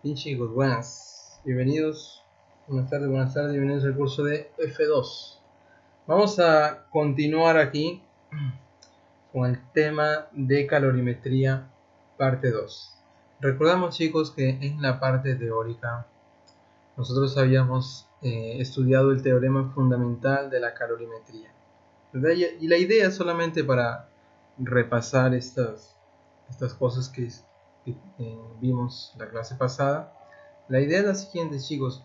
Bien chicos, buenas, bienvenidos, buenas tardes, bienvenidos al curso de F2. Vamos a continuar aquí con el tema de calorimetría parte 2. Recordamos chicos que en la parte teórica nosotros habíamos estudiado el teorema fundamental de la calorimetría, ¿verdad? Y la idea solamente para repasar estas cosas que vimos la clase pasada. La idea es la siguiente chicos,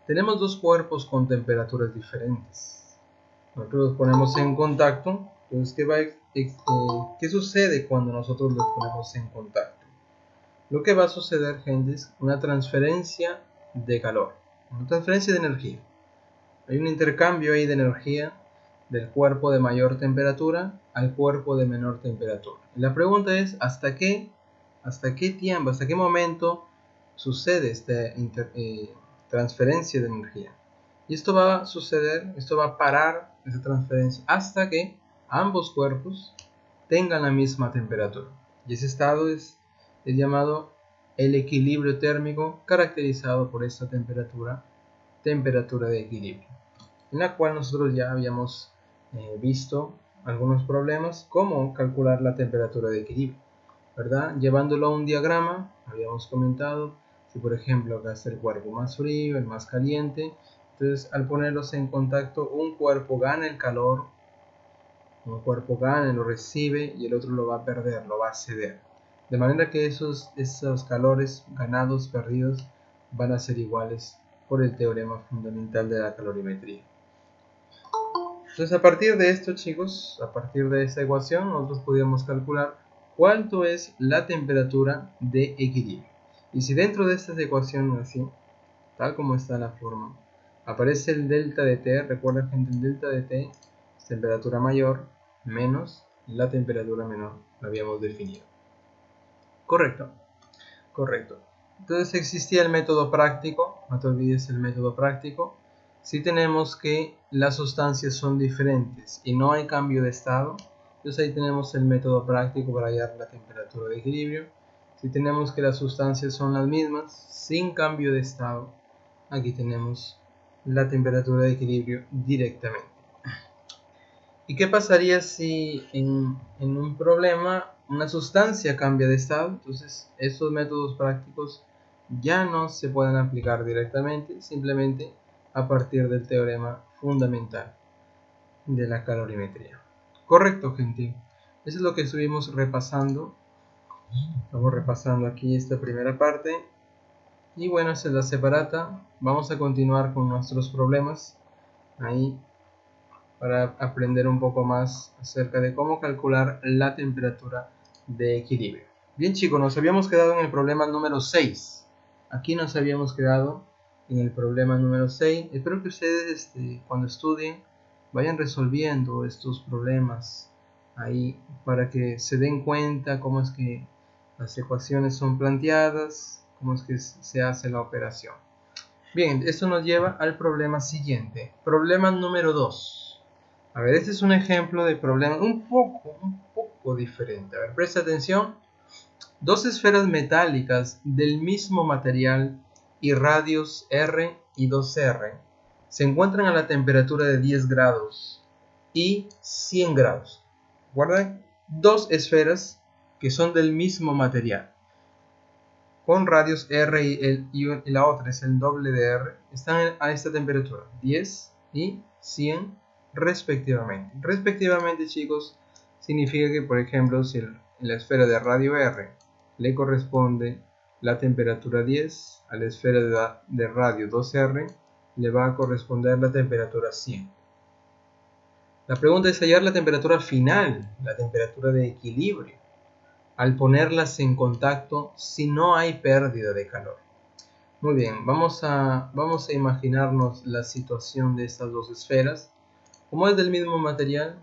tenemos dos cuerpos con temperaturas diferentes, nosotros los ponemos en contacto. Entonces, ¿qué sucede cuando nosotros los ponemos en contacto? Lo que va a suceder, gente, es una transferencia de calor, una transferencia de energía. Hay un intercambio ahí de energía del cuerpo de mayor temperatura al cuerpo de menor temperatura. Y la pregunta es, ¿hasta qué tiempo, hasta qué momento sucede esta transferencia de energía? Y esto va a suceder, esto va a parar esa transferencia hasta que ambos cuerpos tengan la misma temperatura. Y ese estado es llamado el equilibrio térmico, caracterizado por esta temperatura de equilibrio, en la cual nosotros ya habíamos visto algunos problemas, como calcular la temperatura de equilibrio, ¿verdad? Llevándolo a un diagrama, habíamos comentado, si por ejemplo acá está el cuerpo más frío, el más caliente, entonces al ponerlos en contacto, un cuerpo gana el calor, un cuerpo gana, lo recibe, y el otro lo va a perder, lo va a ceder. De manera que esos calores ganados, perdidos, van a ser iguales por el teorema fundamental de la calorimetría. Entonces, a partir de esto, chicos, a partir de esta ecuación, nosotros podríamos calcular cuánto es la temperatura de equilibrio. Y si dentro de esta ecuación, así, tal como está la forma, aparece el delta de T, recuerda gente, el delta de T es temperatura mayor menos la temperatura menor, lo habíamos definido. Correcto. Entonces existía el método práctico, no te olvides el método práctico. Si tenemos que las sustancias son diferentes y no hay cambio de estado, entonces ahí tenemos el método práctico para hallar la temperatura de equilibrio. Si tenemos que las sustancias son las mismas, sin cambio de estado, aquí tenemos la temperatura de equilibrio directamente. ¿Y qué pasaría si en un problema una sustancia cambia de estado? Entonces, estos métodos prácticos ya no se pueden aplicar directamente, simplemente a partir del teorema fundamental de la calorimetría. Correcto, gente. Eso es lo que estuvimos repasando. Estamos repasando aquí esta primera parte. Y bueno, esa es la separata. Vamos a continuar con nuestros problemas ahí, para aprender un poco más acerca de cómo calcular la temperatura de equilibrio. Bien chicos, nos habíamos quedado en el problema número 6. Aquí nos habíamos quedado en el problema número 6. Espero que ustedes cuando estudien vayan resolviendo estos problemas ahí, para que se den cuenta cómo es que las ecuaciones son planteadas, cómo es que se hace la operación. Bien, esto nos lleva al problema siguiente. Problema número 2. A ver, este es un ejemplo de problema un poco diferente. A ver, presta atención. Dos esferas metálicas del mismo material y radios R y 2R se encuentran a la temperatura de 10 grados y 100 grados. Guarda, dos esferas que son del mismo material, con radios R y la otra es el doble de R, están a esta temperatura, 10 y 100 respectivamente. Respectivamente, chicos, significa que, por ejemplo, si en la esfera de radio R le corresponde la temperatura 10, a la esfera de radio 2R le va a corresponder la temperatura 100. La pregunta es hallar la temperatura final, la temperatura de equilibrio, al ponerlas en contacto si no hay pérdida de calor. Muy bien, vamos a imaginarnos la situación de estas dos esferas. Como es del mismo material,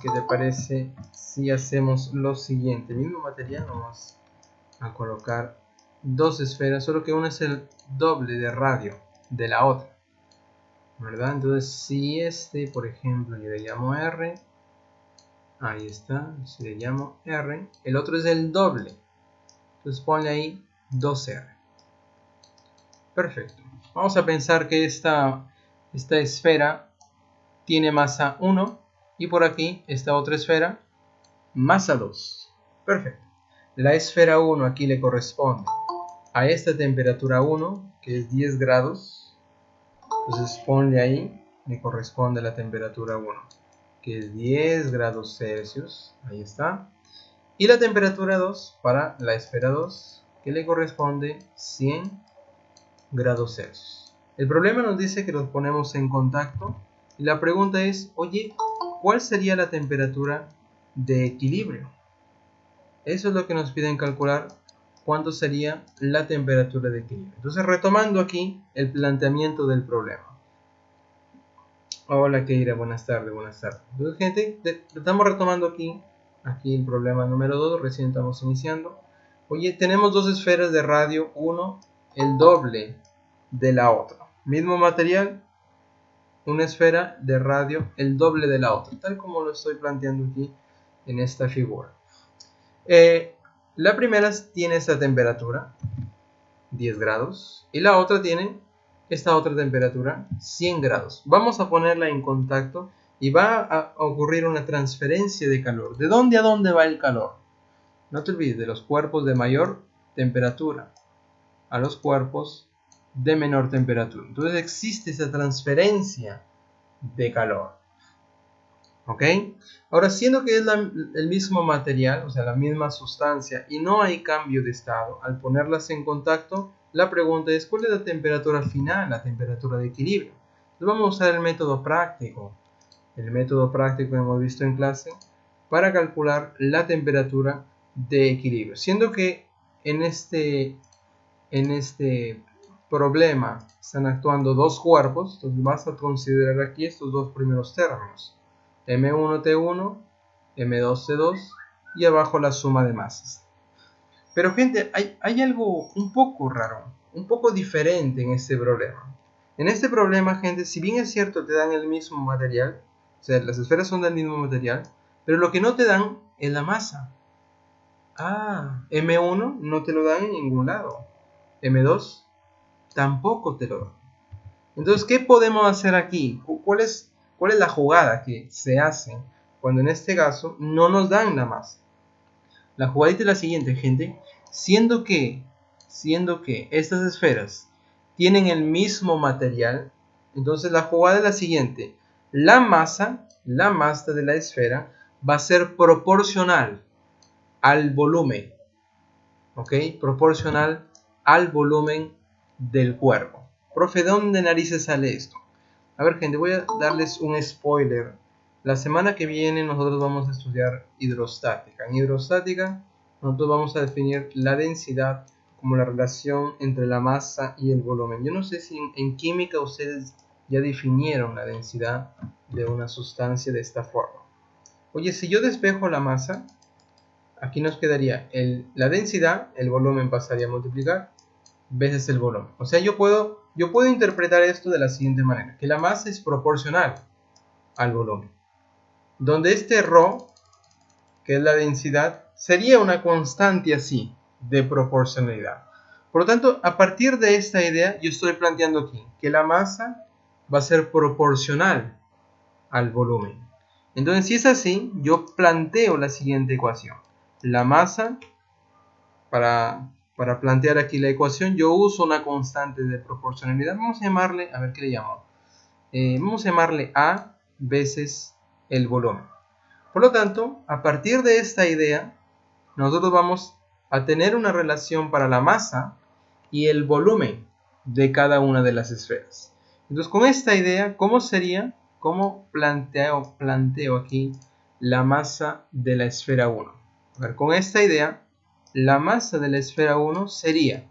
¿qué te parece si hacemos lo siguiente? El mismo material, vamos a colocar dos esferas, solo que una es el doble de radio de la otra, ¿verdad? Entonces, si por ejemplo, yo le llamo R, ahí está, si le llamo R, el otro es el doble, entonces ponle ahí 2R. Perfecto. Vamos a pensar que esta esfera tiene masa 1 y por aquí esta otra esfera masa 2. Perfecto. La esfera 1 aquí le corresponde a esta temperatura 1, que es 10 grados. Entonces ponle ahí, le corresponde a la temperatura 1, que es 10 grados Celsius. Ahí está. Y la temperatura 2 para la esfera 2, que le corresponde 100 grados Celsius. El problema nos dice que los ponemos en contacto y la pregunta es, oye, ¿cuál sería la temperatura de equilibrio? Eso es lo que nos piden calcular, cuánto sería la temperatura de equilibrio. Entonces, retomando aquí el planteamiento del problema. Hola Keira, buenas tardes, buenas tardes. Entonces, gente, estamos retomando aquí el problema número 2, recién estamos iniciando. Oye, tenemos dos esferas de radio, uno el doble de la otra. Mismo material, una esfera de radio el doble de la otra, tal como lo estoy planteando aquí en esta figura. La primera tiene esta temperatura, 10 grados, y la otra tiene esta otra temperatura, 100 grados. Vamos a ponerla en contacto y va a ocurrir una transferencia de calor. ¿De dónde a dónde va el calor? No te olvides de los cuerpos de mayor temperatura a los cuerpos de menor temperatura. Entonces existe esa transferencia de calor. ¿Ok? Ahora, siendo que es el mismo material, o sea, la misma sustancia, y no hay cambio de estado, al ponerlas en contacto, la pregunta es, ¿cuál es la temperatura final, la temperatura de equilibrio? Entonces vamos a usar el método práctico que hemos visto en clase, para calcular la temperatura de equilibrio. Siendo que en este problema están actuando dos cuerpos, entonces vas a considerar aquí estos dos primeros términos. M1T1, M2T2 y abajo la suma de masas. Pero gente, hay algo un poco raro, un poco diferente en este problema. En este problema, gente, si bien es cierto te dan el mismo material, o sea, las esferas son del mismo material, pero lo que no te dan es la masa. M1 no te lo dan en ningún lado. M2 tampoco te lo dan. Entonces, ¿qué podemos hacer aquí? ¿Cuál es la jugada que se hace cuando en este caso no nos dan la masa? La jugadita es la siguiente, gente. Siendo que estas esferas tienen el mismo material, entonces la jugada es la siguiente. La masa de la esfera va a ser proporcional al volumen. ¿Ok? Proporcional al volumen del cuerpo. Profe, ¿de dónde narices sale esto? A ver, gente, voy a darles un spoiler. La semana que viene nosotros vamos a estudiar hidrostática. En hidrostática nosotros vamos a definir la densidad como la relación entre la masa y el volumen. Yo no sé si en química ustedes ya definieron la densidad de una sustancia de esta forma. Oye, si yo despejo la masa, aquí nos quedaría la densidad, el volumen pasaría a multiplicar veces el volumen. O sea, yo puedo interpretar esto de la siguiente manera, que la masa es proporcional al volumen, donde este ρ, que es la densidad, sería una constante así de proporcionalidad. Por lo tanto, a partir de esta idea, yo estoy planteando aquí que la masa va a ser proporcional al volumen. Entonces, si es así, yo planteo la siguiente ecuación. La masa, para plantear aquí la ecuación, yo uso una constante de proporcionalidad. Vamos a llamarle, a ver qué le llamo. Vamos a llamarle A veces el volumen. Por lo tanto, a partir de esta idea, nosotros vamos a tener una relación para la masa y el volumen de cada una de las esferas. Entonces, con esta idea, ¿cómo sería? ¿Cómo planteo aquí la masa de la esfera 1? A ver, con esta idea, la masa de la esfera 1 sería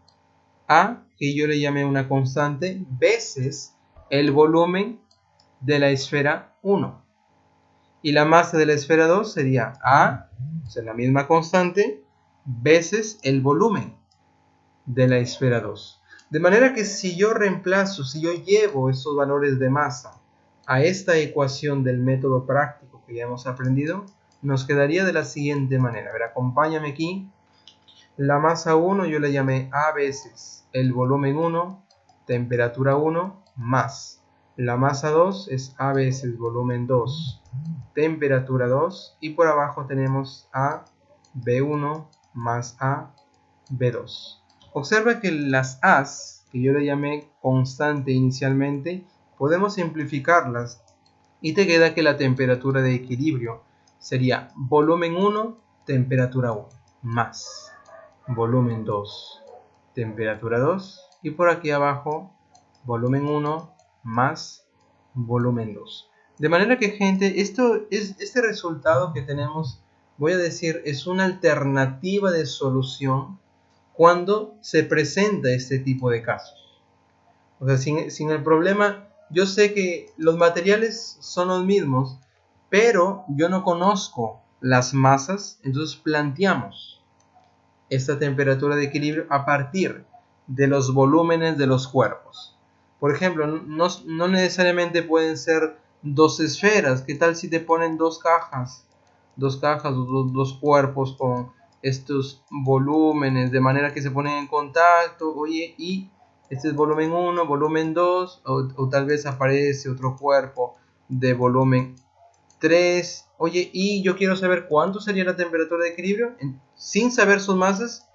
A, que yo le llamé una constante, veces el volumen de la esfera 1. Y la masa de la esfera 2 sería A, o sea, la misma constante, veces el volumen de la esfera 2. De manera que si yo llevo esos valores de masa a esta ecuación del método práctico que ya hemos aprendido, nos quedaría de la siguiente manera. A ver, acompáñame aquí. La masa 1 yo le llamé A veces el volumen 1 temperatura 1 más la masa 2 es A veces volumen 2, temperatura 2, y por abajo tenemos a B1 más a B2. Observa que las A's, que yo le llamé constante inicialmente, podemos simplificarlas y te queda que la temperatura de equilibrio sería volumen 1, temperatura 1, más volumen 2, temperatura 2, y por aquí abajo volumen 1 más volumen 2. De manera que, gente, este resultado que tenemos, voy a decir, es una alternativa de solución cuando se presenta este tipo de casos. O sea, sin el problema, yo sé que los materiales son los mismos, pero yo no conozco las masas, entonces planteamos esta temperatura de equilibrio a partir de los volúmenes de los cuerpos. Por ejemplo, no necesariamente pueden ser dos esferas. ¿Qué tal si te ponen dos cajas o dos cuerpos con estos volúmenes, de manera que se ponen en contacto? Oye, y este es volumen 1, volumen 2, o tal vez aparece otro cuerpo de volumen 3. Oye, y yo quiero saber cuánto sería la temperatura de equilibrio. Sin saber sus masas,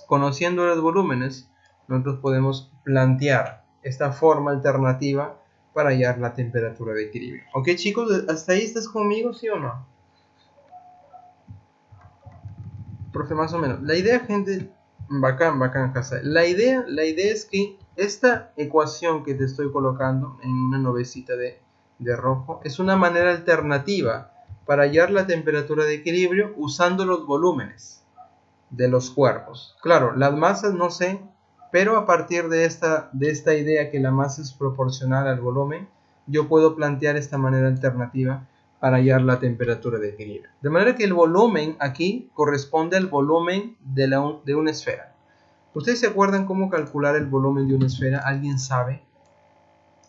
conociendo los volúmenes, nosotros podemos plantear esta forma alternativa para hallar la temperatura de equilibrio. Ok, chicos, ¿hasta ahí estás conmigo, sí o no? Profe, más o menos. La idea, gente, bacán, casa. La idea es que esta ecuación que te estoy colocando en una nubecita de rojo es una manera alternativa para hallar la temperatura de equilibrio usando los volúmenes de los cuerpos. Claro, las masas no sé, pero a partir de esta idea que la masa es proporcional al volumen, yo puedo plantear esta manera alternativa para hallar la temperatura de equilibrio. De manera que el volumen aquí corresponde al volumen de una esfera. ¿Ustedes se acuerdan cómo calcular el volumen de una esfera? ¿Alguien sabe?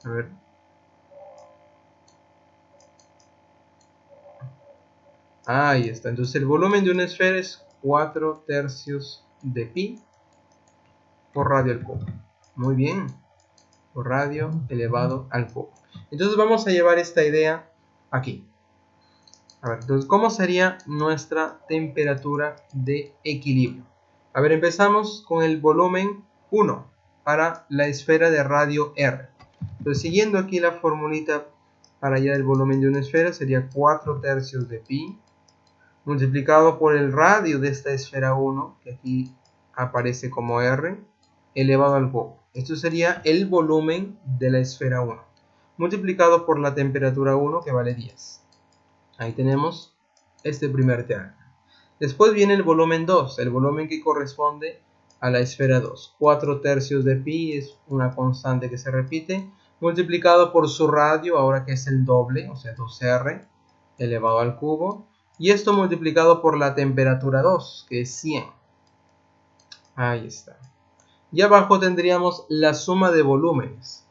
A ver. Ahí está. Entonces el volumen de una esfera es 4/3 de pi por radio al cubo. Muy bien. Por radio elevado al cubo. Entonces vamos a llevar esta idea aquí. A ver, entonces, ¿cómo sería nuestra temperatura de equilibrio? A ver, empezamos con el volumen 1 para la esfera de radio R. Entonces, siguiendo aquí la formulita para hallar el volumen de una esfera, sería 4/3 de pi multiplicado por el radio de esta esfera 1, que aquí aparece como R, elevado al cubo. Esto sería el volumen de la esfera 1, multiplicado por la temperatura 1, que vale 10. Ahí tenemos este primer término. Después viene el volumen 2, el volumen que corresponde a la esfera 2. 4/3 de pi es una constante que se repite, multiplicado por su radio, ahora que es el doble, o sea 2R, elevado al cubo. Y esto multiplicado por la temperatura 2, que es 100. Ahí está. Y abajo tendríamos la suma de volúmenes,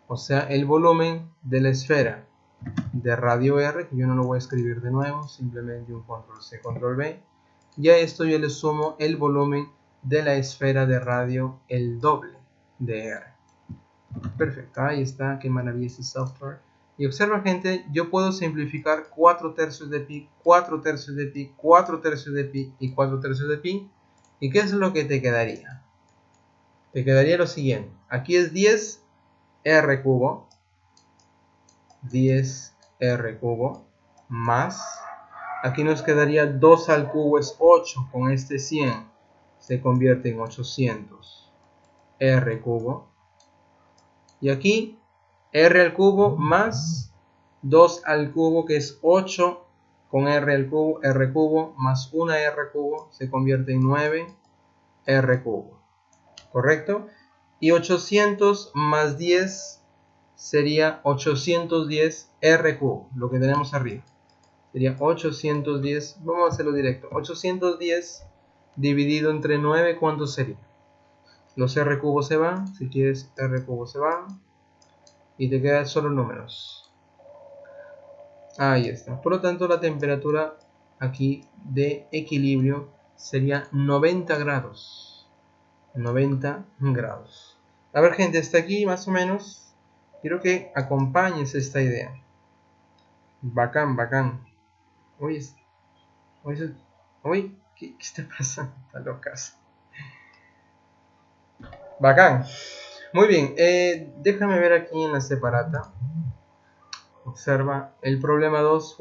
o sea, el volumen de la esfera de radio R, que yo no lo voy a escribir de nuevo, simplemente un control C, control V. Y a esto yo le sumo el volumen de la esfera de radio, el doble de R. Perfecto, ahí está, qué maravilla este software. Y observa, gente, yo puedo simplificar 4/3 de pi, 4/3 de pi, 4/3 de pi y 4/3 de pi. ¿Y qué es lo que te quedaría? Te quedaría lo siguiente. Aquí es 10R cubo, 10R cubo, más, aquí nos quedaría 2 al cubo es 8, con este 100 se convierte en 800R cubo. Y aquí R al cubo más 2 al cubo, que es 8, con R al cubo, R cubo, más 1 R cubo, se convierte en 9R cubo. ¿Correcto? Y 800 más 10 sería 810 R cubo, lo que tenemos arriba. Sería 810, vamos a hacerlo directo. 810 dividido entre 9, ¿cuánto sería? Los R cubos se van, si quieres R cubos se van. Y te quedan solo números. Ahí está. Por lo tanto, la temperatura aquí de equilibrio sería 90 grados. 90 grados. A ver, gente, hasta aquí más o menos. Quiero que acompañes esta idea. Bacán, bacán. Uy, ¿qué está pasando? Está locas. Bacán. Muy bien. Déjame ver aquí en la separata. Observa. El problema 2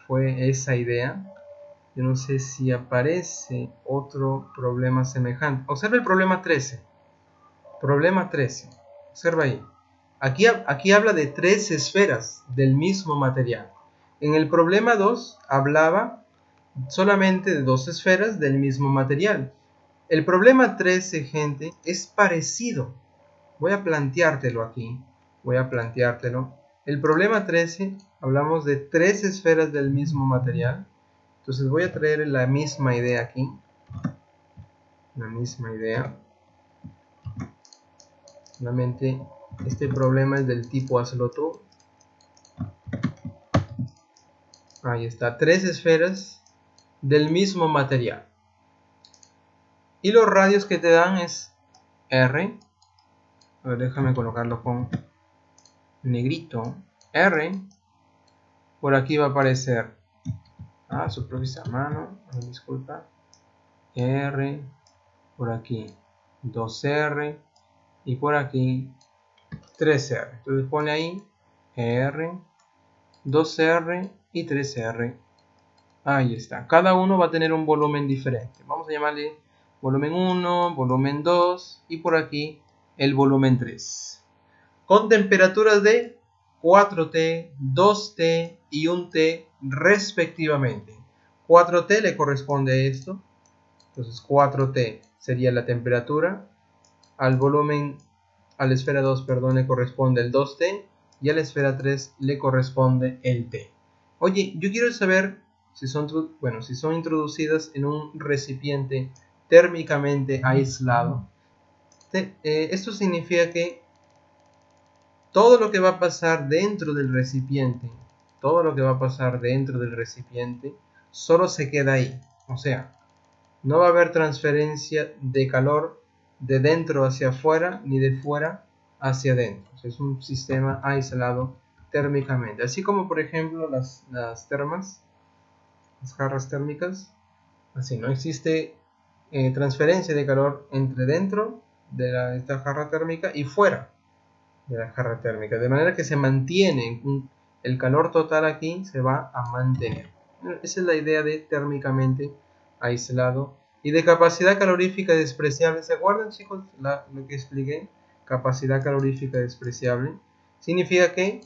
fue esa idea. Yo no sé si aparece otro problema semejante. Observa el problema 13. Problema 13. Observa ahí. Aquí habla de 3 esferas del mismo material. En el problema 2 hablaba solamente de 2 esferas del mismo material. El problema 13, gente, es parecido. Voy a planteártelo aquí. Voy a planteártelo. El problema 13, hablamos de 3 esferas del mismo material. Entonces voy a traer la misma idea aquí. La misma idea. Solamente este problema es del tipo hazlo tú. Ahí está, 3 esferas del mismo material. Y los radios que te dan es R. A ver, déjame colocarlo con negrito. R. Por aquí va a aparecer. Su propia mano. Disculpa. R. Por aquí 2R. Y por aquí 3R. Entonces pone ahí R, 2R y 3R. Ahí está. Cada uno va a tener un volumen diferente. Vamos a llamarle volumen 1, volumen 2 y por aquí el volumen 3. Con temperaturas de 4T, 2T y 1T respectivamente. 4T le corresponde a esto. Entonces 4T sería la temperatura. Al volumen, a la esfera 2, perdón, le corresponde el 2T y a la esfera 3 le corresponde el T. Oye, yo quiero saber si son introducidas en un recipiente térmicamente aislado. Esto significa que todo lo que va a pasar dentro del recipiente, solo se queda ahí. O sea, no va a haber transferencia de calor de dentro hacia afuera ni de fuera hacia adentro. O sea, es un sistema aislado térmicamente. Así como por ejemplo las termas, las jarras térmicas. Así no existe transferencia de calor entre dentro de esta jarra térmica y fuera de la jarra térmica. De manera que se mantiene el calor total aquí, se va a mantener. Esa es la idea de térmicamente aislado. Y de capacidad calorífica despreciable. ¿Se acuerdan, chicos, lo que expliqué? Capacidad calorífica despreciable. Significa que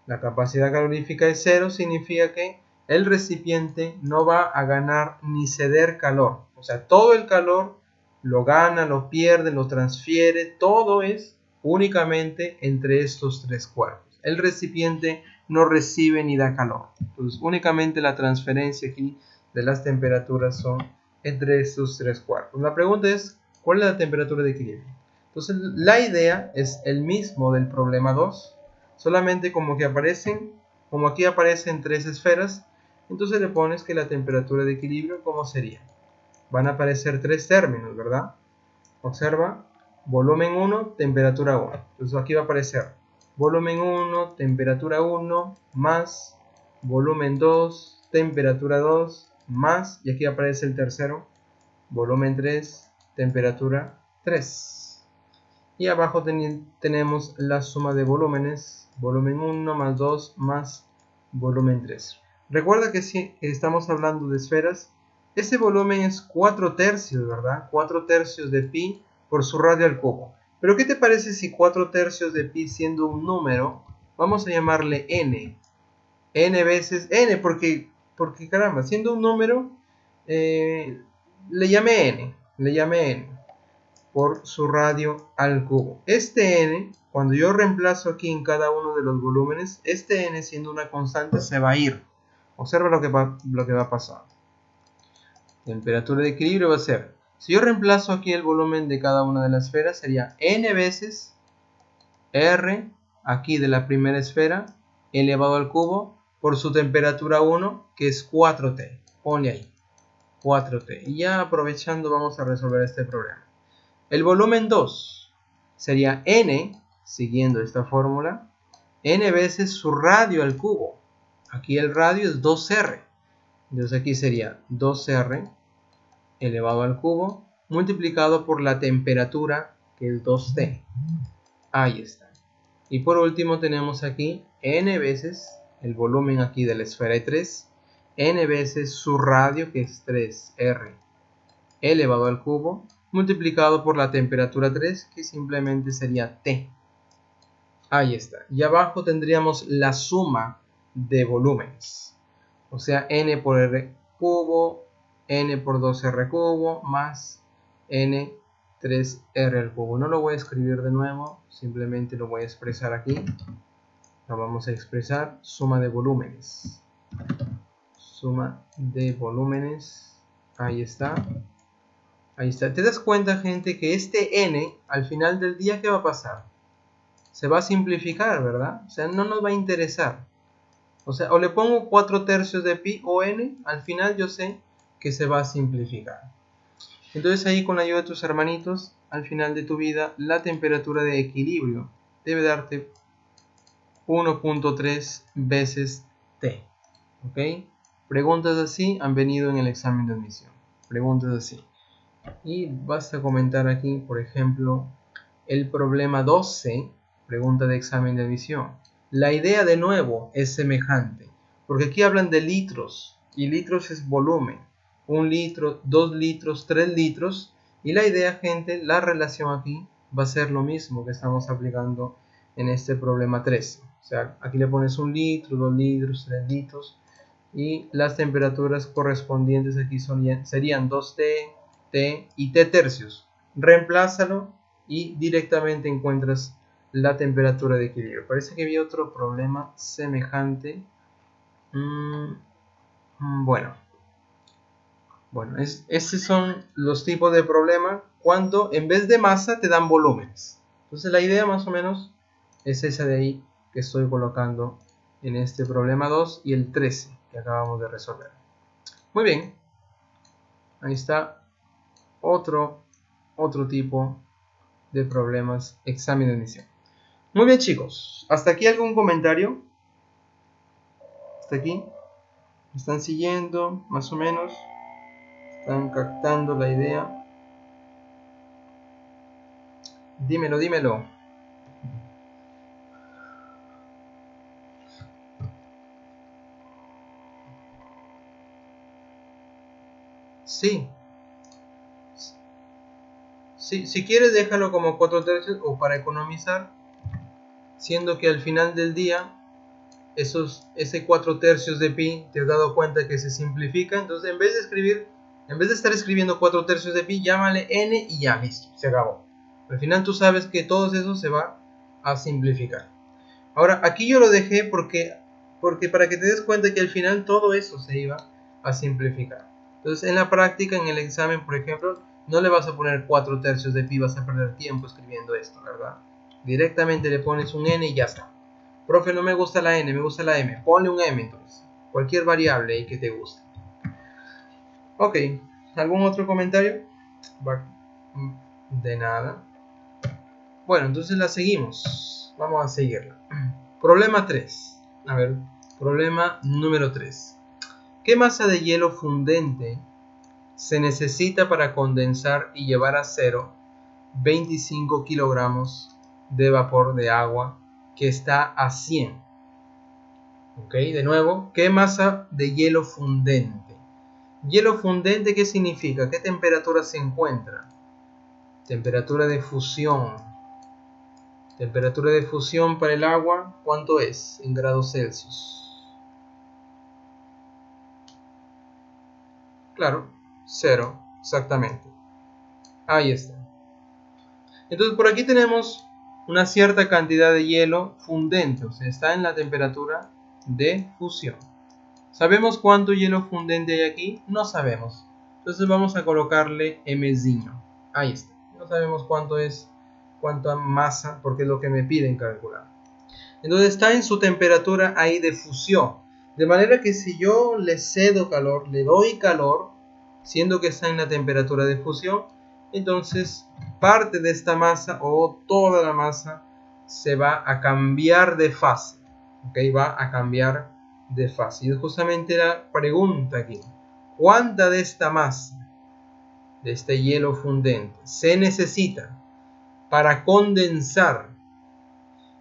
la capacidad calorífica es 0. Significa que el recipiente no va a ganar ni ceder calor. O sea, todo el calor lo gana, lo pierde, lo transfiere. Todo es únicamente entre estos 3 cuerpos. El recipiente no recibe ni da calor. Entonces, únicamente la transferencia aquí de las temperaturas son entre estos 3 cuerpos. La pregunta es, ¿cuál es la temperatura de equilibrio? Entonces, la idea es el mismo del problema 2, solamente como aquí aparecen 3 esferas, entonces le pones que la temperatura de equilibrio, ¿cómo sería? Van a aparecer 3 términos, ¿verdad? Observa, volumen 1, temperatura 1. Entonces aquí va a aparecer volumen 1, temperatura 1, más volumen 2, temperatura 2, más, y aquí aparece el tercero, volumen 3, temperatura 3. Y abajo tenemos la suma de volúmenes, volumen 1 más 2 más volumen 3. Recuerda que si estamos hablando de esferas, ese volumen es 4 tercios, ¿verdad? 4 tercios de pi por su radio al cubo. Pero ¿qué te parece si 4 tercios de pi siendo un número, vamos a llamarle n? N veces n, porque caramba, siendo un número, le llamé n por su radio al cubo. Este n, cuando yo reemplazo aquí en cada uno de los volúmenes, este n siendo una constante se va a ir. Observa lo que va a pasar. Temperatura de equilibrio va a ser, si yo reemplazo aquí el volumen de cada una de las esferas, sería n veces R, aquí de la primera esfera, elevado al cubo, por su temperatura 1, que es 4T. Ponle ahí, 4T. Y ya aprovechando vamos a resolver este problema. El volumen 2. sería n, siguiendo esta fórmula, n veces su radio al cubo. Aquí el radio es 2r. Entonces aquí sería 2r elevado al cubo multiplicado por la temperatura, que es 2T. Ahí está. Y por último tenemos aquí n veces el volumen aquí de la esfera de 3, n veces su radio, que es 3r elevado al cubo multiplicado por la temperatura 3, que simplemente sería T. Ahí está. Y abajo tendríamos la suma de volúmenes. O sea, n por r cubo, n por 2r cubo, más n 3r al cubo. No lo voy a escribir de nuevo, simplemente lo voy a expresar aquí. Lo vamos a expresar, suma de volúmenes. Suma de volúmenes. Ahí está. Ahí está. ¿Te das cuenta, gente, que este n, al final del día, qué va a pasar? Se va a simplificar, ¿verdad? O sea, no nos va a interesar. O sea, o le pongo 4/3 de pi o n, al final yo sé que se va a simplificar. Entonces ahí, con la ayuda de tus hermanitos, al final de tu vida, la temperatura de equilibrio debe darte 1.3 veces T. ¿Ok? Preguntas así han venido en el examen de admisión. Preguntas así. Y vas a comentar aquí, por ejemplo, el problema 12, pregunta de examen de admisión. La idea, de nuevo, es semejante, porque aquí hablan de litros, y litros es volumen. 1 litro, 2 litros, 3 litros, y la idea, gente, la relación aquí va a ser lo mismo que estamos aplicando en este problema 13. O sea, aquí le pones 1 litro, 2 litros, 3 litros, y las temperaturas correspondientes aquí serían 2T, T y T tercios. Reemplázalo y directamente encuentras la temperatura de equilibrio. Parece que había otro problema semejante. Bueno, estos son los tipos de problema cuando en vez de masa te dan volúmenes. Entonces la idea más o menos es esa de ahí que estoy colocando en este problema 2 y el 13 que acabamos de resolver. Muy bien, ahí está otro tipo de problemas, examen de admisión. Muy bien, chicos, hasta aquí algún comentario. Hasta aquí. ¿Me están siguiendo más o menos? ¿Están captando la idea? Dímelo, dímelo. Sí. Sí, si quieres déjalo como 4/3 o para economizar, siendo que al final del día ese 4/3 de pi te has dado cuenta que se simplifica. Entonces en vez de estar escribiendo 4/3 de pi, llámale n y ya, listo, se acabó. Al final tú sabes que todo eso se va a simplificar. Ahora aquí yo lo dejé porque para que te des cuenta que al final todo eso se iba a simplificar. Entonces en la práctica, en el examen, por ejemplo, no le vas a poner 4/3 de pi, vas a perder tiempo escribiendo esto, ¿verdad? Directamente le pones un n y ya está. Profe, no me gusta la n, me gusta la m. Ponle un m entonces. Cualquier variable ahí que te guste. Ok, ¿algún otro comentario? De nada. Bueno, entonces la seguimos. Vamos a seguirla. Problema 3. A ver, problema número 3. ¿Qué masa de hielo fundente se necesita para condensar y llevar a cero 25 kilogramos de vapor de agua que está a 100? Ok, de nuevo, ¿qué masa de hielo fundente? Hielo fundente, ¿qué significa? ¿Qué temperatura se encuentra? Temperatura de fusión. Temperatura de fusión para el agua, ¿cuánto es en grados Celsius? Claro, 0, exactamente. Ahí está. Entonces por aquí tenemos una cierta cantidad de hielo fundente, o sea, está en la temperatura de fusión. ¿Sabemos cuánto hielo fundente hay aquí? No sabemos. Entonces vamos a colocarle mzinho. Ahí está. No sabemos cuánto es, cuánta masa, porque es lo que me piden calcular. Entonces está en su temperatura ahí de fusión. De manera que si yo le cedo calor, le doy calor, siendo que está en la temperatura de fusión, entonces parte de esta masa o toda la masa se va a cambiar de fase. ¿Ok? Va a cambiar de fase. Y es justamente la pregunta aquí. ¿Cuánta de esta masa, de este hielo fundente, se necesita para condensar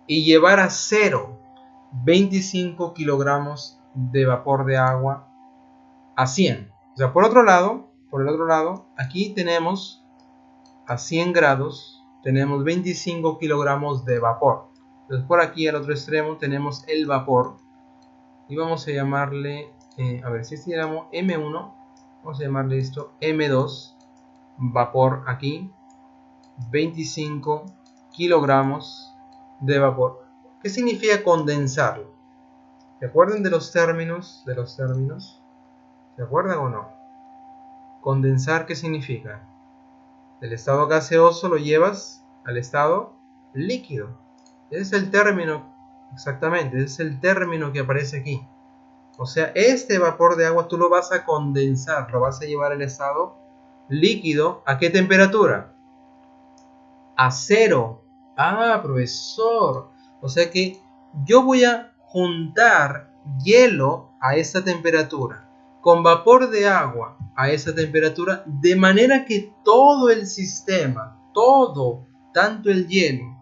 y llevar a cero 25 kilogramos de vapor de agua a 100? O sea, por el otro lado, aquí tenemos a 100 grados, tenemos 25 kilogramos de vapor. Entonces por aquí al otro extremo tenemos el vapor y vamos a llamarle, a ver si este llamo M1, vamos a llamarle esto M2, vapor aquí, 25 kilogramos de vapor. ¿Qué significa condensarlo? ¿Se acuerdan de los términos? ¿Se acuerdan o no? Condensar, ¿qué significa? Del estado gaseoso lo llevas al estado líquido. Ese es el término, exactamente, ese es el término que aparece aquí. O sea, este vapor de agua tú lo vas a condensar, lo vas a llevar al estado líquido. ¿A qué temperatura? A 0. Ah, profesor. O sea que yo voy a juntar hielo a esta temperatura con vapor de agua a esa temperatura, de manera que todo el sistema, todo, tanto el hielo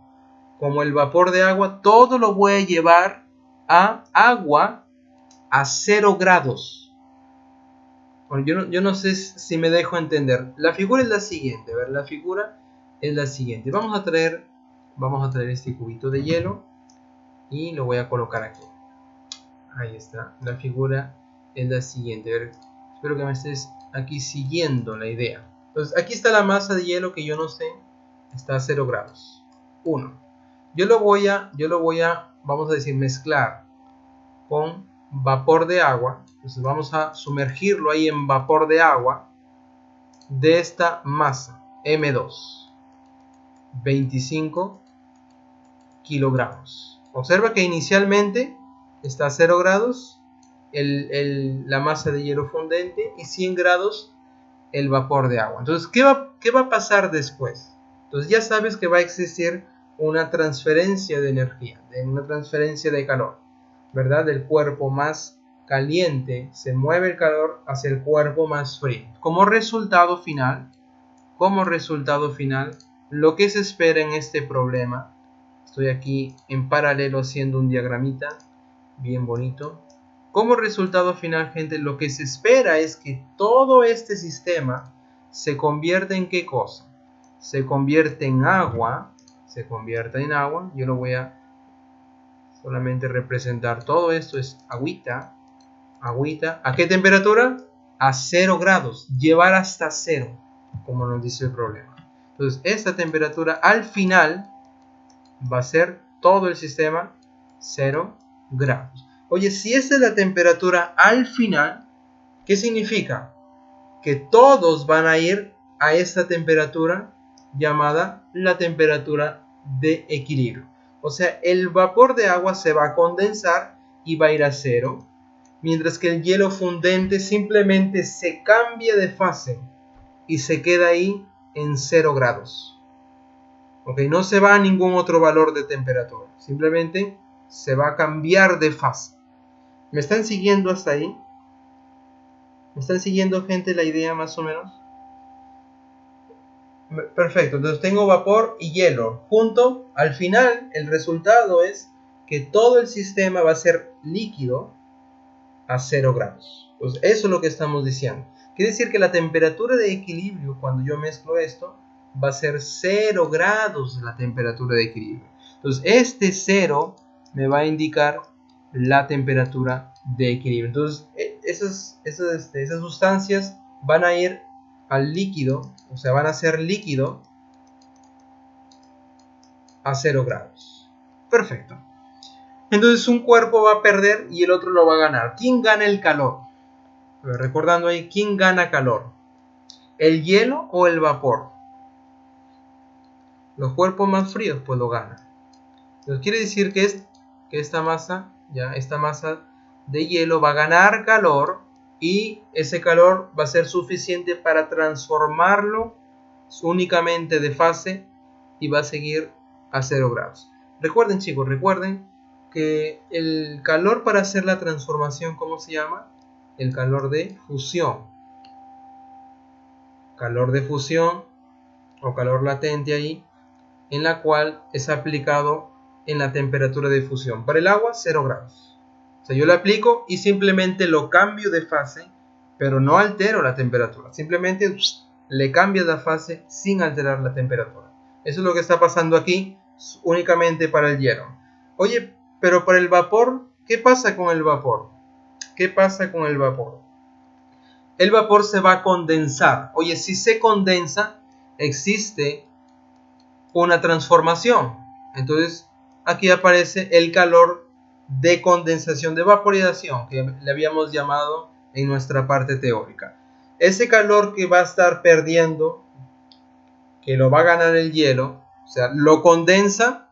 como el vapor de agua, todo lo voy a llevar a agua a 0 grados. Bueno, yo no sé si me dejo entender. La figura es la siguiente. A ver, la figura es la siguiente. Vamos a traer este cubito de hielo y lo voy a colocar aquí. Ahí está. La figura es la siguiente. A ver, espero que me estés aquí siguiendo la idea. Entonces, aquí está la masa de hielo que yo no sé. Está a 0 grados. 1. Yo lo voy a, vamos a decir, mezclar con vapor de agua. Entonces vamos a sumergirlo ahí en vapor de agua de esta masa M2, 25 kilogramos. Observa que inicialmente está a 0 grados la masa de hielo fundente y 100 grados el vapor de agua. Entonces, ¿qué va a pasar después? Entonces ya sabes que va a existir una transferencia de energía, una transferencia de calor, ¿verdad? Del cuerpo más caliente se mueve el calor hacia el cuerpo más frío. Como resultado final, lo que se espera en este problema, estoy aquí en paralelo haciendo un diagramita bien bonito. Como resultado final, gente, lo que se espera es que todo este sistema se convierta en ¿qué cosa? Se convierte en agua, yo lo voy a solamente representar, todo esto es agüita, ¿a qué temperatura? A 0 grados, llevar hasta 0, como nos dice el problema. Entonces, esta temperatura al final va a ser todo el sistema 0 grados. Oye, si esta es la temperatura al final, ¿qué significa? Que todos van a ir a esta temperatura llamada la temperatura de equilibrio. O sea, el vapor de agua se va a condensar y va a ir a 0, mientras que el hielo fundente simplemente se cambia de fase y se queda ahí en 0 grados. Ok, no se va a ningún otro valor de temperatura, simplemente se va a cambiar de fase. ¿Me están siguiendo hasta ahí? ¿Me están siguiendo, gente, la idea más o menos? Perfecto, entonces tengo vapor y hielo junto. Al final el resultado es que todo el sistema va a ser líquido a 0 grados. Entonces eso es lo que estamos diciendo. Quiere decir que la temperatura de equilibrio, cuando yo mezclo esto, va a ser 0 grados la temperatura de equilibrio. Entonces este 0 me va a indicar la temperatura de equilibrio. Entonces esas sustancias van a ir al líquido, o sea, van a ser líquido a 0 grados. Perfecto. Entonces un cuerpo va a perder y el otro lo va a ganar. ¿Quién gana el calor? Recordando ahí, ¿quién gana calor? ¿El hielo o el vapor? Los cuerpos más fríos pues lo ganan. Entonces quiere decir que esta masa de hielo va a ganar calor y ese calor va a ser suficiente para transformarlo únicamente de fase y va a seguir a 0 grados. Recuerden, chicos, recuerden que el calor para hacer la transformación, ¿cómo se llama? El calor de fusión. Calor de fusión o calor latente ahí, en la cual es aplicado en la temperatura de fusión. Para el agua, 0 grados. O sea, yo lo aplico y simplemente lo cambio de fase, pero no altero la temperatura. Simplemente le cambio la fase sin alterar la temperatura. Eso es lo que está pasando aquí, únicamente para el hielo. Oye, pero para el vapor, ¿qué pasa con el vapor? ¿Qué pasa con el vapor? El vapor se va a condensar. Oye, si se condensa, existe una transformación. Entonces, aquí aparece el calor de condensación, de vaporización, que le habíamos llamado en nuestra parte teórica. Ese calor que va a estar perdiendo, que lo va a ganar el hielo, o sea, lo condensa,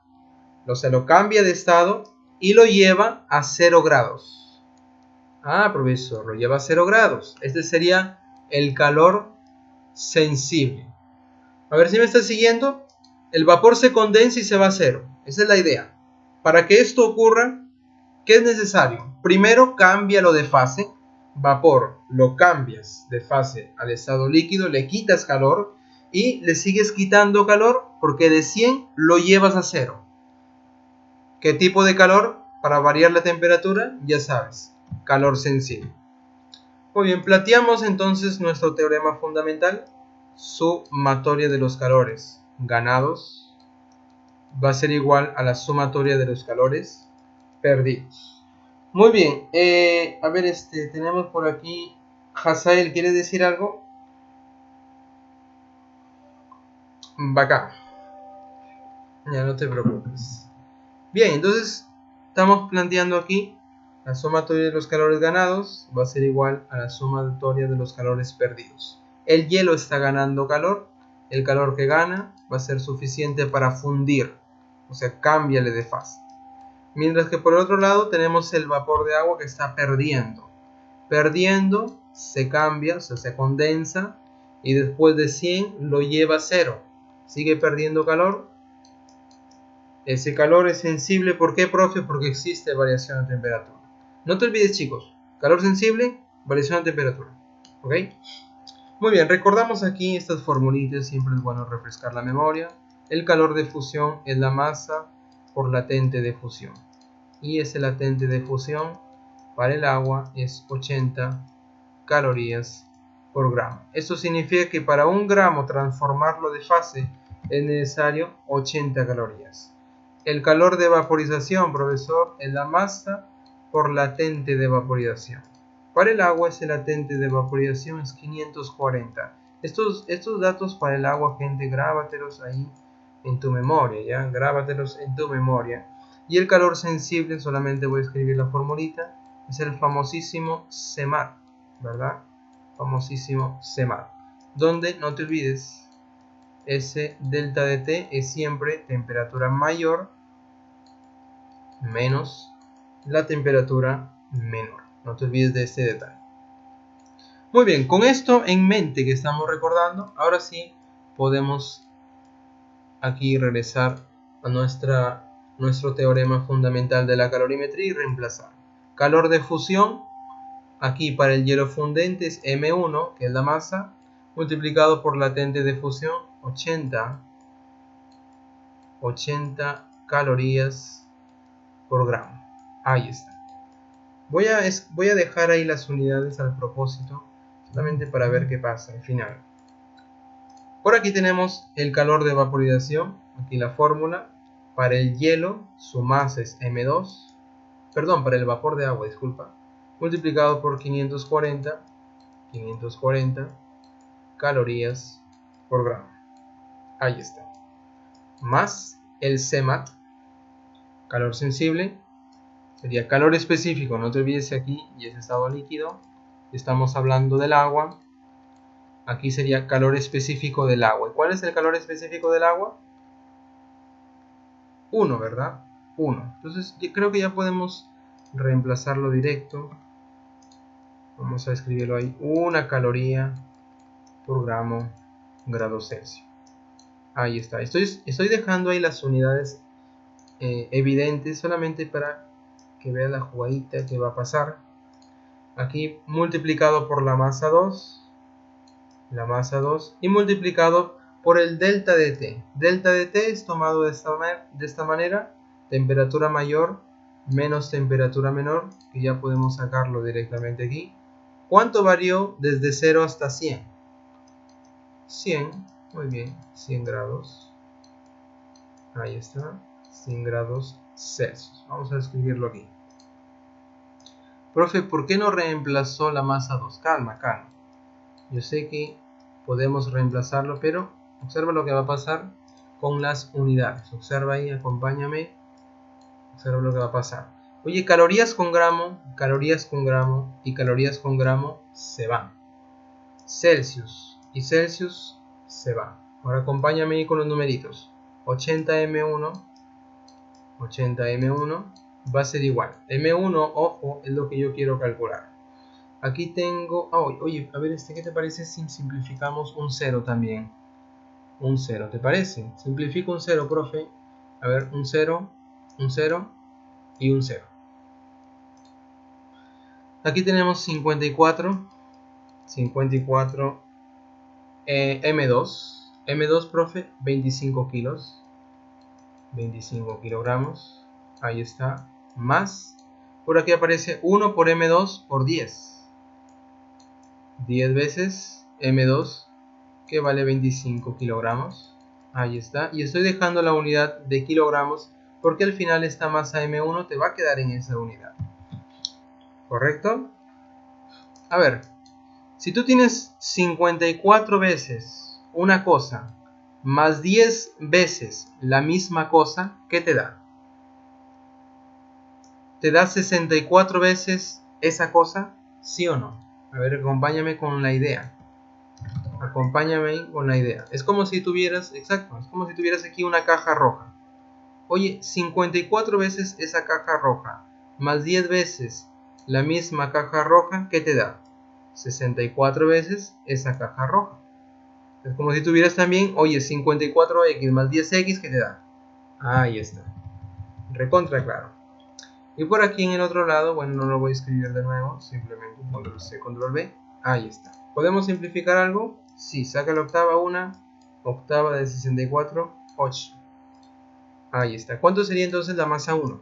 o sea, lo cambia de estado y lo lleva a 0 grados. Ah, profesor, lo lleva a 0 grados. Este sería el calor sensible. A ver si me está siguiendo. El vapor se condensa y se va a 0. Esa es la idea. Para que esto ocurra, ¿qué es necesario? Primero, cámbialo de fase. Vapor, lo cambias de fase al estado líquido, le quitas calor y le sigues quitando calor porque de 100 lo llevas a 0. ¿Qué tipo de calor? Para variar la temperatura, ya sabes. Calor sensible. Muy bien, planteamos entonces nuestro teorema fundamental. Sumatoria de los calores ganados va a ser igual a la sumatoria de los calores perdidos. Muy bien, a ver, tenemos por aquí Hazael, ¿quiere decir algo? Bacán. Ya no te preocupes. Bien, entonces estamos planteando aquí la sumatoria de los calores ganados va a ser igual a la sumatoria de los calores perdidos. El hielo está ganando calor, el calor que gana va a ser suficiente para fundir, o sea, cámbiale de fase. Mientras que por el otro lado tenemos el vapor de agua que está perdiendo. Perdiendo se cambia, o sea, se condensa y después de 100 lo lleva a 0. Sigue perdiendo calor. Ese calor es sensible, ¿por qué, profe? Porque existe variación de temperatura. No te olvides, chicos, calor sensible, variación de temperatura. ¿Ok? Muy bien, recordamos aquí estas formulitas, siempre es bueno refrescar la memoria. El calor de fusión es la masa por latente de fusión. Y ese latente de fusión para el agua es 80 calorías por gramo. Esto significa que para 1 gramo transformarlo de fase es necesario 80 calorías. El calor de vaporización, profesor, es la masa por latente de vaporización. Para el agua ese latente de vaporización es 540. Estos datos para el agua, gente, grábatelos ahí en tu memoria, ¿ya? Grábatelos en tu memoria. Y el calor sensible, solamente voy a escribir la formulita, es el famosísimo CEMAT, ¿verdad? Famosísimo CEMAT. Donde, no te olvides, ese delta de T es siempre temperatura mayor menos la temperatura menor. No te olvides de este detalle. Muy bien, con esto en mente que estamos recordando, ahora sí podemos aquí regresar a nuestro teorema fundamental de la calorimetría y reemplazar. Calor de fusión, aquí para el hielo fundente es M1, que es la masa, multiplicado por latente de fusión, 80 calorías por gramo. Ahí está. Voy a dejar ahí las unidades al propósito, solamente para ver qué pasa al final. Por aquí tenemos el calor de vaporización, aquí la fórmula. Para el hielo, su masa es M2, perdón, para el vapor de agua, disculpa, multiplicado por 540 calorías por gramo. Ahí está. Más el CEMAT, calor sensible, sería calor específico, no te olvides aquí, y es estado líquido, estamos hablando del agua, aquí sería calor específico del agua. ¿Y cuál es el calor específico del agua? 1, ¿verdad? 1. Entonces yo creo que ya podemos reemplazarlo directo. Vamos a escribirlo ahí, 1 caloría por grado Celsius. Ahí está. Estoy dejando ahí las unidades evidentes solamente para que vea la jugadita que va a pasar. Aquí multiplicado por la masa 2. La masa 2 y multiplicado por el delta de T. Delta de T es tomado de esta manera. Temperatura mayor menos temperatura menor, que ya podemos sacarlo directamente aquí. ¿Cuánto varió desde 0 hasta 100? 100, muy bien, 100 grados. Ahí está, 100 grados Celsius. Vamos a escribirlo aquí. Profe, ¿por qué no reemplazó la masa 2? Calma, calma. Yo sé que podemos reemplazarlo, pero observa lo que va a pasar con las unidades. Observa ahí, acompáñame. Observa lo que va a pasar. Oye, calorías con gramo y calorías con gramo se van. Celsius y Celsius se van. Ahora acompáñame ahí con los numeritos. 80 M1 va a ser igual. M1, ojo, es lo que yo quiero calcular. Aquí tengo... oye, a ver, ¿qué te parece si simplificamos un 0 también? Un 0, ¿te parece? Simplifico un 0, profe. A ver, un 0 y un 0. Aquí tenemos 54 M2. M2, profe, 25 kilos. 25 kilogramos. Ahí está. Más. Por aquí aparece 1 por M2 por 10. 10 veces M2, que vale 25 kilogramos. Ahí está. Y estoy dejando la unidad de kilogramos porque al final esta masa M1 te va a quedar en esa unidad. ¿Correcto? A ver, si tú tienes 54 veces una cosa más 10 veces la misma cosa, ¿qué te da? ¿Te da 64 veces esa cosa? ¿Sí o no? A ver, acompáñame con la idea. Acompáñame con la idea. Es como si tuvieras, exacto, es como si tuvieras aquí una caja roja. Oye, 54 veces esa caja roja más 10 veces la misma caja roja, ¿qué te da? 64 veces esa caja roja. Es como si tuvieras también, oye, 54x más 10x, ¿qué te da? Ahí está. Recontra claro. Y por aquí en el otro lado, bueno, no lo voy a escribir de nuevo, simplemente control C, control V. Ahí está. ¿Podemos simplificar algo? Sí, saca la octava, una octava de 64, 8. Ahí está. ¿Cuánto sería entonces la masa 1?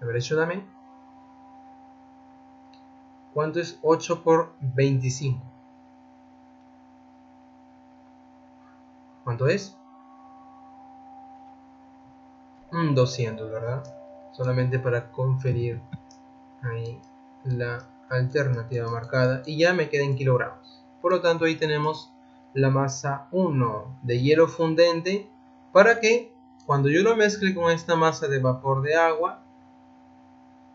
A ver, ayúdame. ¿Cuánto es 8 por 25? ¿Cuánto es? 200, ¿verdad? Solamente para conferir ahí la alternativa marcada. Y ya me queda en kilogramos. Por lo tanto, ahí tenemos la masa 1 de hielo fundente para que cuando yo lo mezcle con esta masa de vapor de agua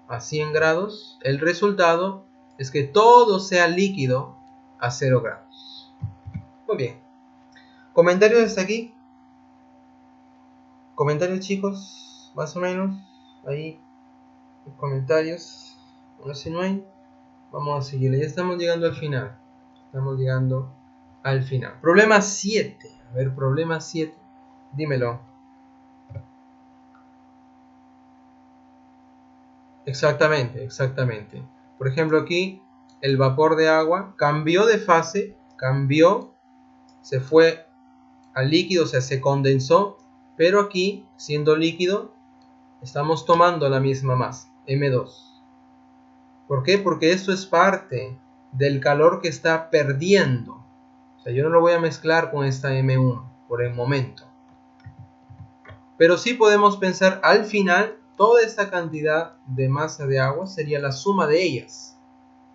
a 100 grados, el resultado es que todo sea líquido a 0 grados. Muy bien. ¿Comentarios hasta aquí? ¿Comentarios, chicos? Más o menos. Ahí, comentarios. Bueno, si no hay, vamos a seguirle. Ya estamos llegando al final. Estamos llegando al final. Problema 7. A ver, problema 7. Dímelo. Exactamente, exactamente. Por ejemplo, aquí el vapor de agua cambió de fase, se fue al líquido, o sea, se condensó, pero aquí, siendo líquido, estamos tomando la misma masa, M2. ¿Por qué? Porque esto es parte del calor que está perdiendo. O sea, yo no lo voy a mezclar con esta M1 por el momento. Pero sí podemos pensar al final, toda esta cantidad de masa de agua sería la suma de ellas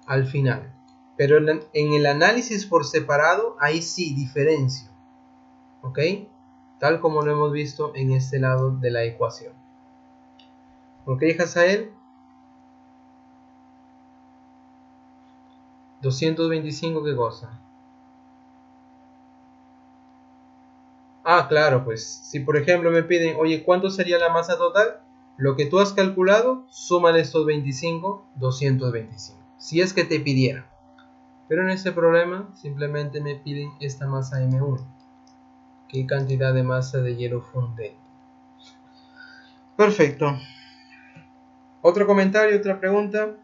al final. Pero en el análisis por separado, ahí sí diferencio. ¿Ok? Tal como lo hemos visto en este lado de la ecuación. ¿Ok, Hazael? 225, ¿qué cosa? Ah, claro, pues si por ejemplo me piden, oye, ¿cuánto sería la masa total? Lo que tú has calculado, súmale estos 25, 225. Si es que te pidieran. Pero en este problema simplemente me piden esta masa M1. ¿Qué cantidad de masa de hielo fundente? Perfecto. ¿Otro comentario, otra pregunta?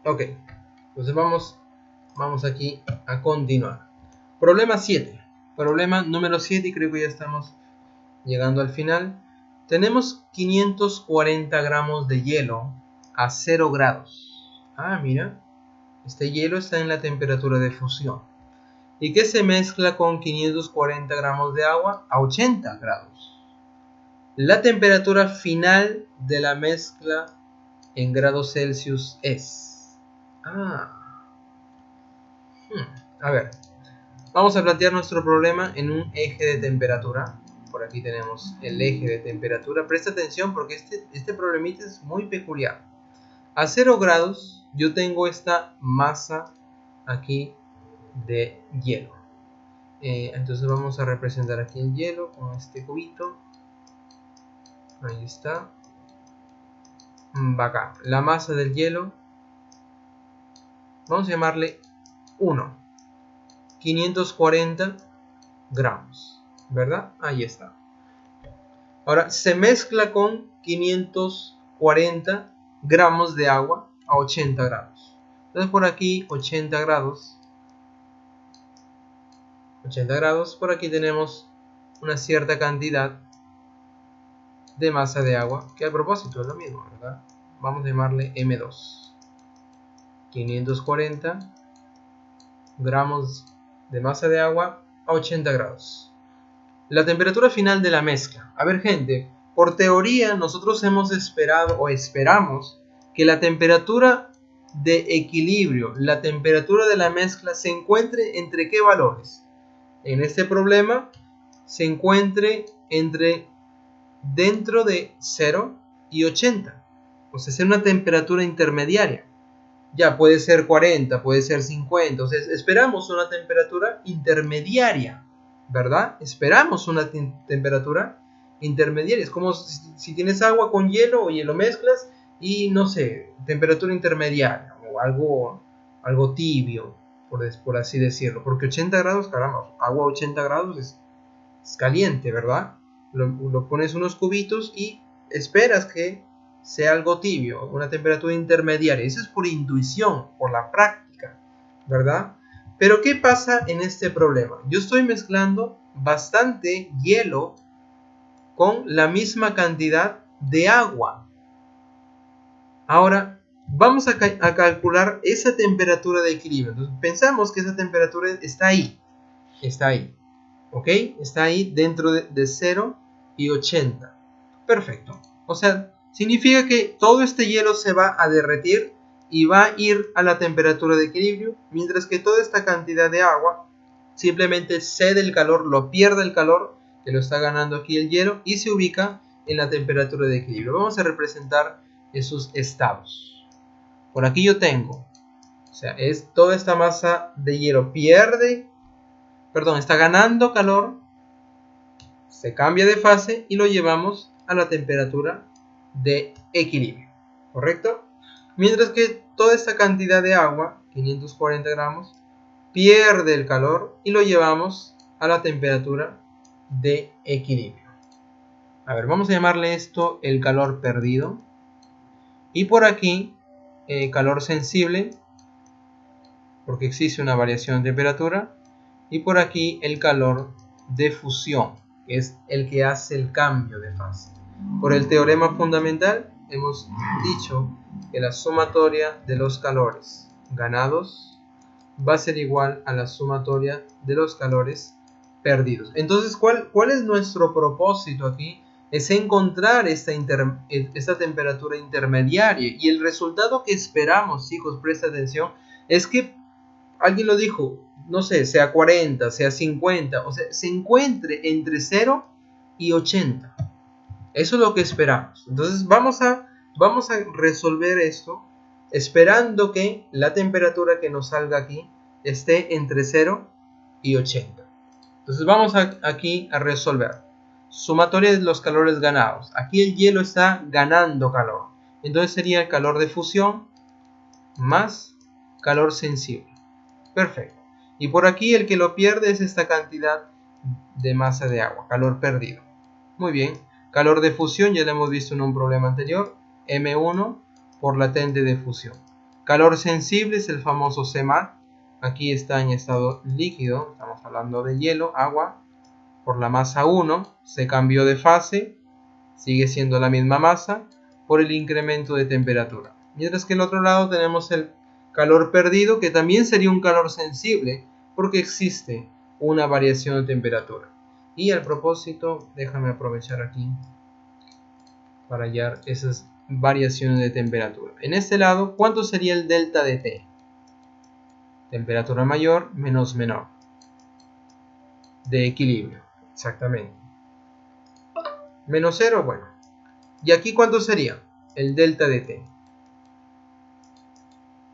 Ok, entonces vamos aquí a continuar. Problema 7. Problema número 7 y creo que ya estamos llegando al final. Tenemos 540 gramos de hielo a 0 grados. Ah, mira, este hielo está en la temperatura de fusión. ¿Y qué se mezcla con 540 gramos de agua a 80 grados? La temperatura final de la mezcla en grados Celsius es... A ver, vamos a plantear nuestro problema en un eje de temperatura. Por aquí tenemos el eje de temperatura. Presta atención porque este problemita es muy peculiar. A 0 grados yo tengo esta masa aquí de hielo. Entonces vamos a representar aquí el hielo con este cubito. Ahí está. Acá, la masa del hielo. Vamos a llamarle 1. 540 gramos. ¿Verdad? Ahí está. Ahora se mezcla con 540 gramos de agua a 80 grados. Entonces por aquí 80 grados. 80 grados. Por aquí tenemos una cierta cantidad de masa de agua, que a propósito es lo mismo, ¿verdad? Vamos a llamarle M2. 540 gramos de masa de agua a 80 grados. La temperatura final de la mezcla. A ver, gente, por teoría nosotros hemos esperado o esperamos que la temperatura de equilibrio, la temperatura de la mezcla se encuentre entre ¿qué valores? En este problema se encuentre entre dentro de 0 y 80. O sea, es una temperatura intermediaria. Ya puede ser 40, puede ser 50. O sea, esperamos una temperatura intermediaria, ¿verdad? Esperamos una temperatura intermediaria. Es como si tienes agua con hielo o hielo mezclas y no sé, temperatura intermediaria o algo tibio, por así decirlo. Porque 80 grados, caramba, agua a 80 grados es caliente, ¿verdad? Lo pones unos cubitos y esperas que sea algo tibio, una temperatura intermediaria. Eso es por intuición, por la práctica, ¿verdad? Pero ¿qué pasa en este problema? Yo estoy mezclando bastante hielo con la misma cantidad de agua. Ahora, vamos a calcular esa temperatura de equilibrio. Entonces, pensamos que esa temperatura está ahí. Está ahí. ¿Ok? Está ahí dentro de 0 y 80. Perfecto. O sea, significa que todo este hielo se va a derretir y va a ir a la temperatura de equilibrio, mientras que toda esta cantidad de agua simplemente cede el calor, lo pierde el calor, que lo está ganando aquí el hielo, y se ubica en la temperatura de equilibrio. Vamos a representar esos estados. Por aquí yo tengo, o sea, es toda esta masa de hielo está ganando calor, se cambia de fase y lo llevamos a la temperatura de equilibrio, ¿correcto? Mientras que toda esta cantidad de agua, 540 gramos, pierde el calor y lo llevamos a la temperatura de equilibrio. A ver, vamos a llamarle esto el calor perdido. Y por aquí, calor sensible, porque existe una variación de temperatura. Y por aquí el calor de fusión, que es el que hace el cambio de fase. Por el teorema fundamental hemos dicho que la sumatoria de los calores ganados va a ser igual a la sumatoria de los calores perdidos. Entonces, ¿cuál es nuestro propósito aquí? Es encontrar esta temperatura intermediaria, y el resultado que esperamos, chicos, presta atención, es que alguien lo dijo, no sé, sea 40, sea 50, o sea, se encuentre entre 0 y 80. Eso es lo que esperamos. Entonces vamos a resolver esto esperando que la temperatura que nos salga aquí esté entre 0 y 80. Entonces vamos aquí a resolver. Sumatoria de los calores ganados. Aquí el hielo está ganando calor. Entonces sería el calor de fusión más calor sensible. Perfecto. Y por aquí el que lo pierde es esta cantidad de masa de agua, calor perdido. Muy bien. Calor de fusión, ya lo hemos visto en un problema anterior, M1 por latente de fusión. Calor sensible es el famoso Cmac. Aquí está en estado líquido, estamos hablando de hielo, agua, por la masa 1, se cambió de fase, sigue siendo la misma masa, por el incremento de temperatura. Mientras que en el otro lado tenemos el calor perdido, que también sería un calor sensible, porque existe una variación de temperatura. Y al propósito, déjame aprovechar aquí para hallar esas variaciones de temperatura. En este lado, ¿cuánto sería el delta de T? Temperatura mayor menos menor. De equilibrio, exactamente. Menos 0, bueno. ¿Y aquí cuánto sería? El delta de T.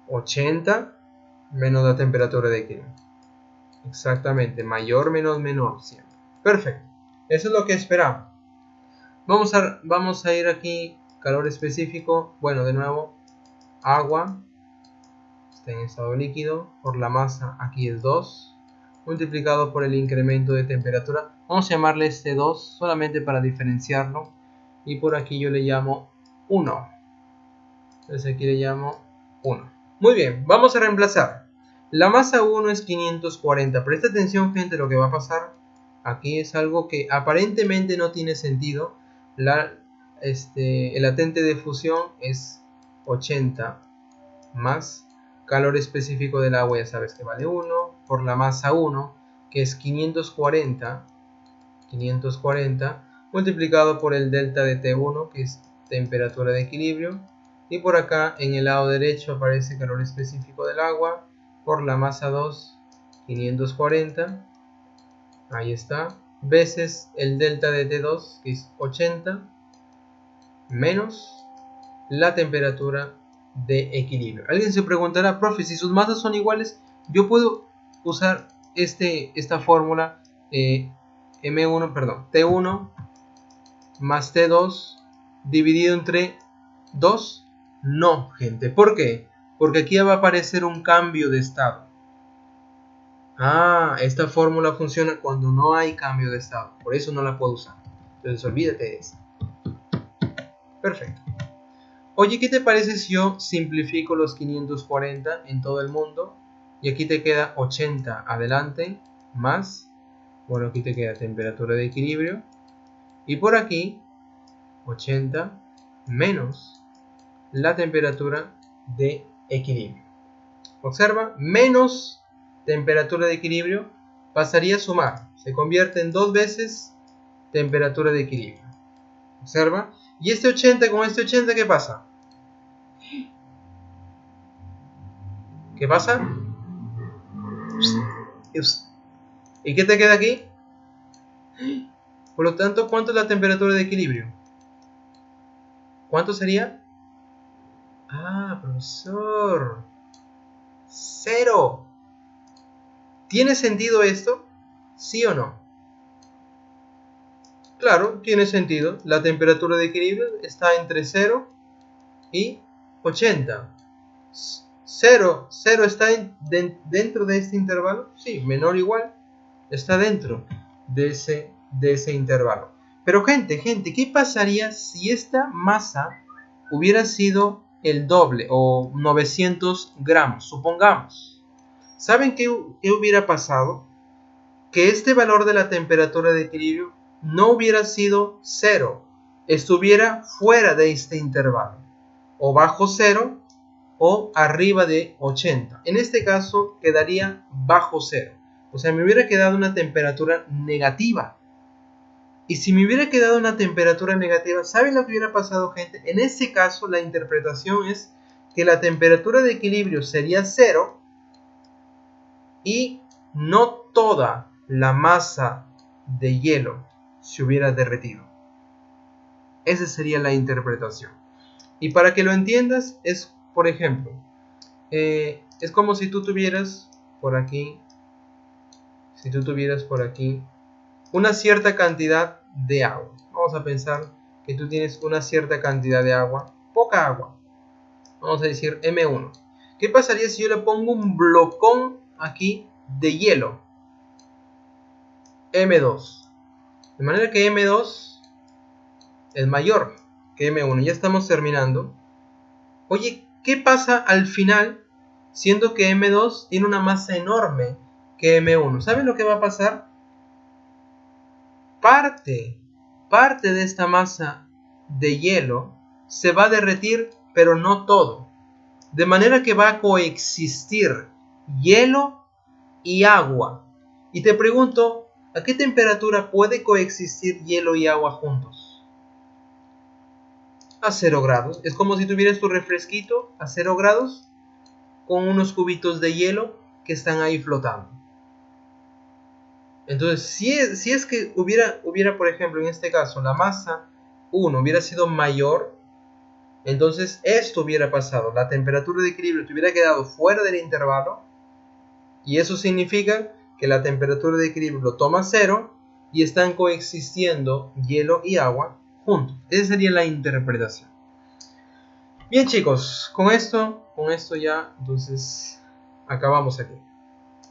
80 menos la temperatura de equilibrio. Exactamente, mayor menos menor siempre. Perfecto. Eso es lo que esperamos. Vamos a ir aquí, calor específico. Bueno, de nuevo, agua está en estado líquido, por la masa aquí es 2, multiplicado por el incremento de temperatura. Vamos a llamarle este 2 solamente para diferenciarlo, y por aquí yo le llamo 1. Entonces aquí le llamo 1. Muy bien, vamos a reemplazar. La masa 1 es 540. Presta atención, gente, lo que va a pasar aquí es algo que aparentemente no tiene sentido. El latente de fusión es 80 más calor específico del agua, ya sabes que vale 1, por la masa 1, que es 540, multiplicado por el delta de T1, que es temperatura de equilibrio, y por acá en el lado derecho aparece calor específico del agua, por la masa 2, 540, ahí está, veces el delta de T2, que es 80, menos la temperatura de equilibrio. Alguien se preguntará, profe, si sus masas son iguales, yo puedo usar esta fórmula T1 más T2 dividido entre 2. No, gente. ¿Por qué? Porque aquí va a aparecer un cambio de estado. Esta fórmula funciona cuando no hay cambio de estado. Por eso no la puedo usar. Entonces olvídate de eso. Perfecto. Oye, ¿qué te parece si yo simplifico los 540 en todo el mundo? Y aquí te queda 80 adelante, más, bueno, aquí te queda temperatura de equilibrio. Y por aquí, 80 menos la temperatura de equilibrio. Observa, menos temperatura de equilibrio pasaría a sumar. Se convierte en 2 veces temperatura de equilibrio. Observa. Y este 80 con este 80, ¿qué pasa? ¿Qué pasa? ¿Y qué te queda aquí? Por lo tanto, ¿cuánto es la temperatura de equilibrio? ¿Cuánto sería? Profesor, 0. ¿Tiene sentido esto? ¿Sí o no? Claro, tiene sentido. La temperatura de equilibrio está entre 0 y 80. 0 está dentro de este intervalo. Sí, menor o igual. Está dentro de ese intervalo. Pero gente, ¿qué pasaría si esta masa hubiera sido el doble o 900 gramos? Supongamos. ¿Saben qué hubiera pasado? Que este valor de la temperatura de equilibrio no hubiera sido 0, estuviera fuera de este intervalo, o bajo 0 o arriba de 80. En este caso quedaría bajo 0, o sea, me hubiera quedado una temperatura negativa. Y si me hubiera quedado una temperatura negativa, ¿saben lo que hubiera pasado, gente? En este caso la interpretación es que la temperatura de equilibrio sería 0 y no toda la masa de hielo se hubiera derretido. Esa sería la interpretación. Y para que lo entiendas, es, por ejemplo, es como si tú tuvieras por aquí, una cierta cantidad de agua. Vamos a pensar que tú tienes una cierta cantidad de agua, poca agua. Vamos a decir M1. ¿Qué pasaría si yo le pongo un blocón aquí de hielo, M2. De manera que M2 es mayor que M1. Ya estamos terminando. Oye, ¿qué pasa al final siendo que M2 tiene una masa enorme que M1? ¿Saben lo que va a pasar? Parte de esta masa de hielo se va a derretir, pero no todo. De manera que va a coexistir hielo y agua. Y te pregunto, ¿a qué temperatura puede coexistir hielo y agua juntos? A 0 grados. Es como si tuvieras tu refresquito a 0 grados con unos cubitos de hielo que están ahí flotando. Entonces, si es que hubiera, por ejemplo, en este caso, la masa 1 hubiera sido mayor, entonces esto hubiera pasado. La temperatura de equilibrio te hubiera quedado fuera del intervalo, y eso significa que la temperatura de equilibrio toma 0 y están coexistiendo hielo y agua juntos. Esa sería la interpretación. Bien, chicos, con esto ya entonces acabamos aquí.